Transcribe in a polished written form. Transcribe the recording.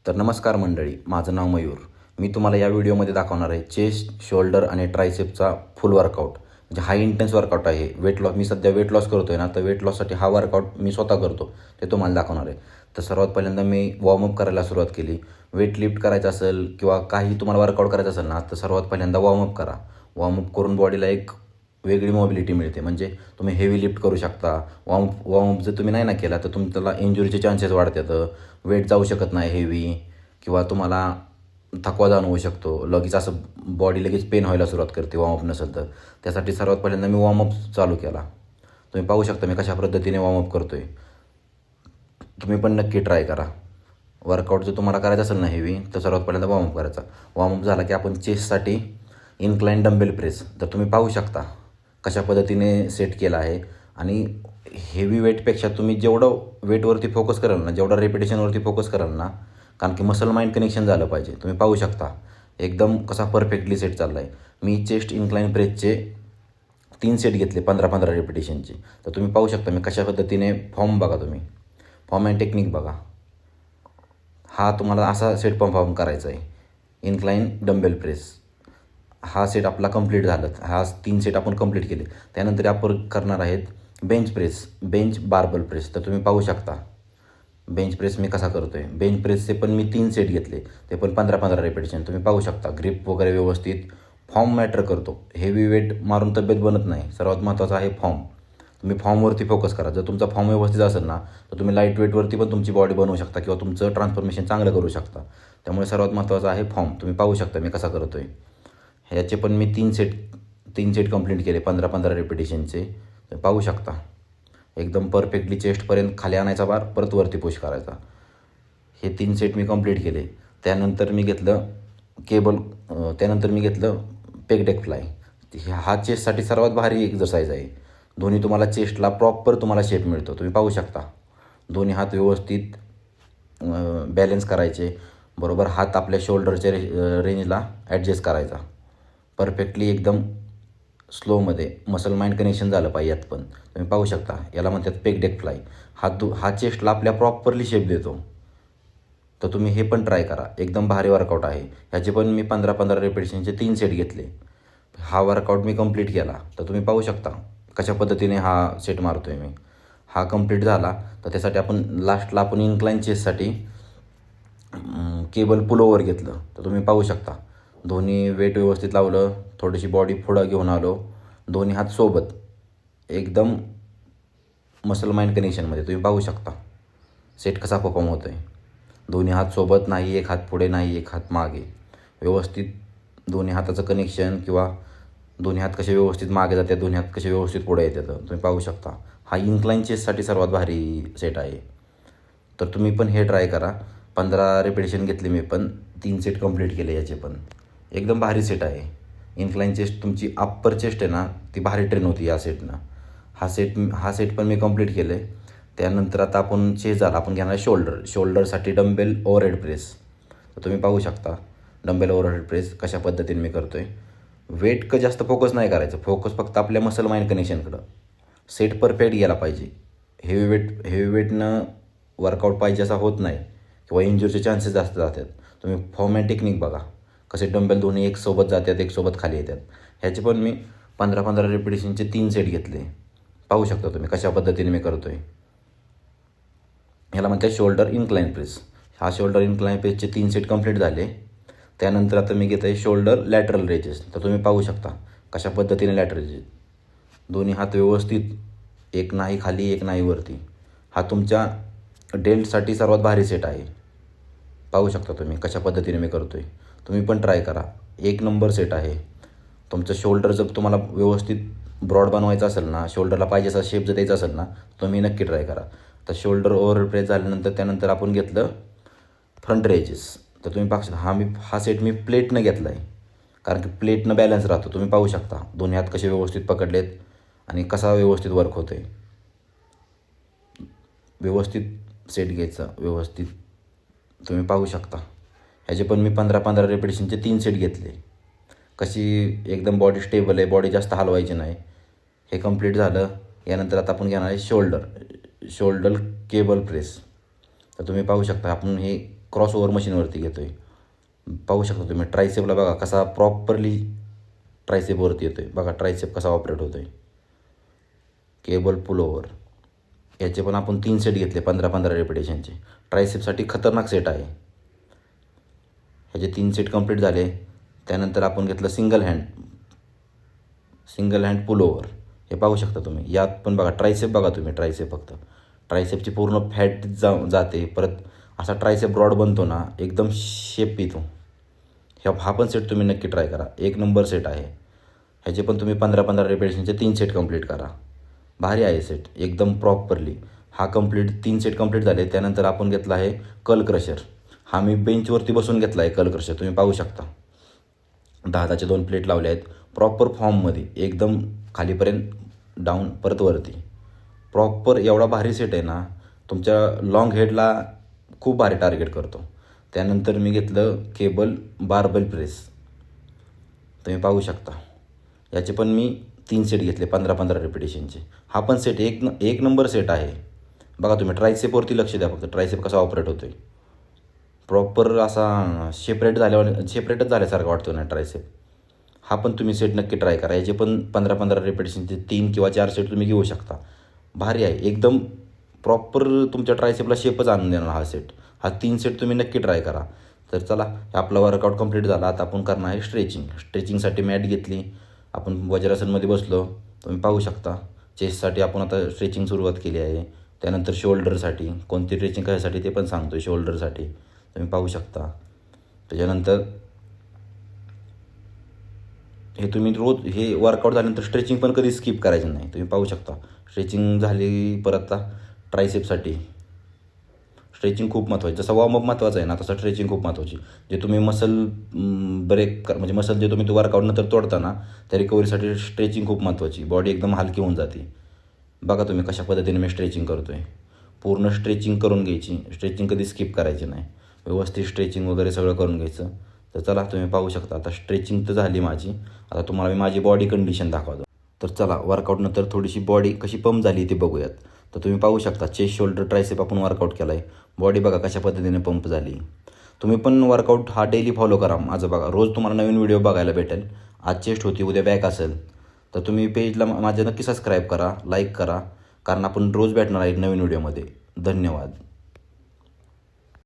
तर नमस्कार मंडळी, माझं नाव मयूर. मी तुम्हाला या व्हिडिओमध्ये दाखवणार आहे चेस्ट, शोल्डर आणि ट्रायसेपचा फुल वर्कआउट. म्हणजे हाय इंटेन्स वर्कआउट आहे. वेट लॉस, मी सध्या वेट लॉस करतो आहे ना, तर वेट लॉससाठी हा वर्कआउट मी स्वतः करतो, ते तुम्हाला दाखवणार आहे. तर सर्वात पहिल्यांदा मी वॉर्मअप करायला सुरुवात केली. वेट लिफ्ट करायचं असेल किंवा काही तुम्हाला वर्कआउट करायचं असेल ना, तर सर्वात पहिल्यांदा वॉर्मअप करा. वॉर्मअप करून बॉडीला एक वेगळी मोबिलिटी मिळते. म्हणजे तुम्ही हेवी लिफ्ट करू शकता. वॉर्मअप जर तुम्ही नाही ना केला तर तुमच्याला इंजुरीचे चान्सेस वाढतात. वेट जाऊ शकत नाही हेवी, किंवा तुम्हाला थकवा जाणवू शकतो. लगेच असं बॉडी लगेच पेन व्हायला सुरुवात करते वॉर्मअप नसेल तर. त्यासाठी सर्वात पहिल्यांदा मी वॉर्मअप चालू केला. तुम्ही पाहू शकता मी कशा पद्धतीने वॉर्मअप करतो आहे. तुम्ही पण नक्की ट्राय करा. वर्कआउट जर तुम्हाला करायचं असेल ना हेवी, तर सर्वात पहिल्यांदा वॉर्मअप करायचा. वॉर्मअप झाला की आपण चेस्टसाठी इन्क्लाइन डंबेल प्रेस, तर तुम्ही पाहू शकता कशा पद्धतीने सेट केला आहे. आणि हेवी वेटपेक्षा तुम्ही जेवढं वेटवरती फोकस कराल ना, जेवढं रेपिटेशनवरती फोकस कराल ना, कारण की मसल माइंड कनेक्शन झालं पाहिजे. तुम्ही पाहू शकता एकदम कसा परफेक्टली सेट चालला आहे. मी चेस्ट इन्क्लाइन प्रेसचे 3 सेट घेतले 15-15 रेपिटेशनचे. तर तुम्ही पाहू शकता मी कशा पद्धतीने फॉर्म बघा, तुम्ही फॉर्म अँड टेक्निक बघा. हा तुम्हाला असा सेट परफॉर्म करायचा आहे. इन्क्लाइन डंबेल प्रेस हा सेट आपला कंप्लीट झाला. हा 3 सेट आपण कंप्लीट केले. त्यानंतर आपण करणार आहेत bench press, bench barbell press. तर तुम्ही पाहू शकता बेंच प्रेस मी कसा करतो आहे. बेंच प्रेसचे पण मी 3 सेट घेतले, ते पण 15-15 रेपिटेशन. तुम्ही पाहू शकता ग्रिप वगैरे व्यवस्थित. फॉर्म मॅटर करतो. हेवी वेट मारून तब्येत बनत नाही. सर्वात महत्त्वाचा आहे फॉर्म. तुम्ही फॉर्मवरती फोकस करा. जर तुमचा फॉर्म व्यवस्थित असेल ना, तर तुम्ही लाईट वेटवरती पण तुमची बॉडी बनवू शकता किंवा तुमचं ट्रान्सफॉर्मेशन चांगलं करू शकता. त्यामुळे सर्वात महत्त्वाचं आहे फॉर्म. तुम्ही पाहू शकता मी कसा करतो आहे. ह्याचे पण मी 3 सेट कंप्लीट केले 15-15 रेपिटेशनचे. तर पाहू शकता एकदम परफेक्टली चेस्टपर्यंत खाली आणायचा बार, परत वरती पुश करायचा. हे 3 सेट मी कंप्लीट केले. त्यानंतर मी घेतलं त्यानंतर मी घेतलं पेग डेक फ्लाय. हा चेस्टसाठी सर्वात भारी एक्झरसाईज आहे. दोन्ही तुम्हाला चेस्टला प्रॉपर तुम्हाला शेप मिळतो. तुम्ही पाहू शकता दोन्ही हात व्यवस्थित बॅलेन्स करायचे. बरोबर हात आपल्या शोल्डरच्या रेंजला ॲडजस्ट करायचा. परफेक्टली एकदम स्लोमध्ये मसल माइंड कनेक्शन झालं पाहिजे यात पण. तुम्ही पाहू शकता याला म्हणतात पेग डेक फ्लाय. हा चेस्टला आपल्या प्रॉपरली शेप देतो. तर तुम्ही हे पण ट्राय करा. एकदम भारी वर्कआउट आहे. ह्याचे पण मी 15-15 रेपिटेशनचे 3 सेट घेतले. हा वर्कआउट मी कंप्लीट केला. तर तुम्ही पाहू शकता कशा पद्धतीने हा सेट मारतो आहे मी. हा कंप्लीट झाला तर त्यासाठी आपण लास्टला आपण इन्क्लाइन चेस्टसाठी केबल पुलोवर घेतलं. तर तुम्ही पाहू शकता दोन्ही वेट व्यवस्थित लावलं, थोडीशी बॉडी पुढं घेऊन आलो, दोन्ही हात सोबत एकदम मसल माइंड कनेक्शनमध्ये. तुम्ही पाहू शकता सेट कसा परफॉर्म होतो आहे. दोन्ही हात सोबत नाही, एक हात पुढे नाही, एक हात मागे. व्यवस्थित दोन्ही हाताचं कनेक्शन, किंवा दोन्ही हात कसे व्यवस्थित मागे जातात, दोन्ही हात कसे व्यवस्थित पुढे येतात. तुम्ही पाहू शकता हा इन्क्लाइन चेस्टसाठी सर्वात भारी सेट आहे. तर तुम्ही पण हे ट्राय करा. 15 रेपिटेशन घेतले मी पण, 3 सेट कंप्लीट केले याचे पण. एकदम भारी सेट आहे. इन्क्लाइन चेस्ट तुमची अप्पर चेस्ट आहे ना, ती भारी ट्रेन होती या सेटनं. हा सेट पण मी कंप्लीट केले. त्यानंतर आता आपण चेस्ट झाला, आपण घेणार शोल्डरसाठी डंबेल ओव्हरहेड प्रेस. तर तुम्ही पाहू शकता डंबेल ओव्हरहेड प्रेस कशा पद्धतीने मी करतो आहे. वेट जास्त फोकस नाही करायचं. फोकस फक्त आपल्या मसल माइंड कनेक्शनकडं. सेट परफेक्ट गेला पाहिजे. हेवी वेटनं वर्कआउट पाहिजे असा होत नाही, किंवा इंजुरीचे चान्सेस जास्त जातात. तुम्ही फॉर्म अँड टेक्निक बघा कसे डंबेल दोन्ही एक सोबत जातात, एक सोबत खाली येतात. ह्याचे पण मी 15-15 रेपिटेशनचे 3 सेट घेतले. पाहू शकता तुम्ही कशा पद्धतीने मी करतो आहे. ह्याला म्हणतात शोल्डर इन्क्लाइन प्रेस. हा शोल्डर इन्क्लाइन प्रेसचे 3 सेट कंप्लीट झाले. त्यानंतर आता मी घेत आहे शोल्डर लॅटरल रेजेस. तर तुम्ही पाहू शकता कशा पद्धतीने लॅटरल रेजेस. दोन्ही हात व्यवस्थित, एक नाही खाली, एक नाही वरती. हा तुमच्या डेल्टसाठी सर्वात भारी सेट आहे. पाहू शकता तुम्ही कशा पद्धतीने मी करतो आहे. तुम्ही पण ट्राय करा. एक नंबर सेट आहे. तुमचं शोल्डर जर तुम्हाला व्यवस्थित ब्रॉड बनवायचं असेल ना, शोल्डरला पाहिजे असा शेप जर द्यायचा असेल ना, तुम्ही नक्की ट्राय करा. तर शोल्डर ओव्हर प्रेस झाल्यानंतर त्यानंतर आपण घेतलं फ्रंट रेजेस. तर तुम्ही पाहू शकता हा सेट मी प्लेटनं घेतला आहे, कारण की प्लेटनं बॅलन्स राहतो. तुम्ही पाहू शकता दोन्ही हात कसे व्यवस्थित पकडलेत आणि कसा व्यवस्थित वर्क होतो आहे. व्यवस्थित सेट घ्यायचा व्यवस्थित. तुम्ही पाहू शकता ह्याचे पण मी 15-15 रेपिटेशनचे 3 सेट घेतले. कशी एकदम बॉडी स्टेबल आहे, बॉडी जास्त हलवायची नाही. हे कंप्लीट झालं. यानंतर आता आपण घेणार आहे शोल्डर केबल प्रेस. तर तुम्ही पाहू शकता आपण हे क्रॉसओव्हर मशीनवरती घेतो आहे. पाहू शकता तुम्ही ट्रायसेपला बघा कसा प्रॉपरली ट्रायसेपवरती येतो आहे. बघा ट्रायसेप कसा ऑपरेट होतो आहे. केबल पुल ओव्हर याचे पण आपण 3 सेट घेतले 15-15 रेपिटेशनचे. ट्रायसेपसाठी खतरनाक सेट आहे. ह्याचे 3 सेट कंप्लीट झाले. त्यानंतर आपण घेतलं सिंगल हँड पुल ओव्हर. हे पाहू शकता तुम्ही. यात पण बघा ट्रायसेप बघा तुम्ही. ट्रायसेप फक्त ट्रायसेपची पूर्ण फॅट जाते. परत असा ट्रायसेप ब्रॉड बनतो ना, एकदम शेप येतो. हा पण सेट तुम्ही नक्की ट्राय करा. 1 नंबर सेट आहे. ह्याचे पण तुम्ही 15-15 रेपिटेशनचे 3 सेट कंप्लीट करा. भारी आहे सेट एकदम प्रॉपरली. हा 3 सेट कंप्लीट झाले. त्यानंतर आपण घेतला आहे कल क्रशर. हा मी बेंचवरती बसून घेतला आहे कल क्रशर. तुम्ही पाहू शकता 10-10चे 2 प्लेट लावले आहेत प्रॉपर फॉर्ममध्ये, एकदम खालीपर्यंत डाऊन परत वरती. प्रॉपर एवढा भारी सेट आहे ना, तुमच्या लॉंग हेडला खूप भारी टार्गेट करतो. त्यानंतर मी घेतलं केबल बारबेल प्रेस. तुम्ही पाहू शकता. याचे पण मी 3 सेट घेतले 15-15 रेपिटेशनचे. हा पण सेट एक नंबर सेट आहे. बघा तुम्ही ट्रायसेपवरती लक्ष द्या फक्त. ट्रायसेप कसा ऑपरेट होतो आहे. प्रॉपर असा सेपरेटच झाल्यासारखा वाटतो ना ट्रायसेप. हा पण तुम्ही सेट नक्की ट्राय करा. याचे पण 15-15 रेपिटेशनचे 3 किंवा 4 सेट तुम्ही घेऊ शकता. भारी आहे एकदम प्रॉपर. तुमच्या ट्रायसेपला शेपच आणून देणार हा सेट. हा 3 सेट तुम्ही नक्की ट्राय करा. तर चला आपला वर्कआउट कंप्लीट झाला. आता आपण करणार आहे स्ट्रेचिंगसाठी मॅट घेतली. आपण वज्रासनमध्ये बसलो. तुम्ही पाहू शकता. चेस्टसाठी आपण आता स्ट्रेचिंग सुरुवात केली आहे. त्यानंतर शोल्डरसाठी कोणती स्ट्रेचिंग करायसाठी ते पण सांगतो. शोल्डरसाठी तुम्ही पाहू शकता. त्याच्यानंतर हे तुम्ही रोज हे वर्कआउट झाल्यानंतर स्ट्रेचिंग पण कधी स्किप करायचं नाही. तुम्ही पाहू शकता. स्ट्रेचिंग झाली. परत ट्रायसेपसाठी स्ट्रेचिंग खूप महत्त्वाची. जसं वॉर्मअप महत्त्वाचं आहे ना, तसं स्ट्रेचिंग खूप महत्त्वाची. जे तुम्ही मसल म्हणजे मसल जे तुम्ही वर्कआउट नंतर तोडता ना, त्या रिकव्हरीसाठी स्ट्रेचिंग खूप महत्त्वाची. बॉडी एकदम हलकी होऊन जाते. बघा तुम्ही कशा पद्धतीने मी स्ट्रेचिंग करतो आहे. पूर्ण स्ट्रेचिंग करून घ्यायची. स्ट्रेचिंग कधी स्किप करायची नाही. व्यवस्थित स्ट्रेचिंग वगैरे सगळं करून घ्यायचं. तर चला तुम्ही पाहू शकता. आता स्ट्रेचिंग तर झाली माझी. आता तुम्हाला मी माझी बॉडी कंडिशन दाखवतो. तर चला वर्कआउटनंतर थोडीशी बॉडी कशी पंप झाली ते बघूयात. तर तुम्ही पाहू शकता चेस्ट शोल्डर ट्रायसेप आपण वर्कआउट केला आहे. बॉडी बघा कशा पद्धतीने पंप झाली. तुम्ही पण वर्कआउट हा डेली फॉलो करा माझं. बघा रोज तुम्हाला नवीन व्हिडिओ बघायला भेटेल. आज चेस्ट होती, उद्या बॅक असेल. तर तुम्ही पेजला माझ्या नक्की सबस्क्राईब करा, लाईक करा, कारण आपण रोज भेटणार आहे नवीन व्हिडिओमध्ये. धन्यवाद.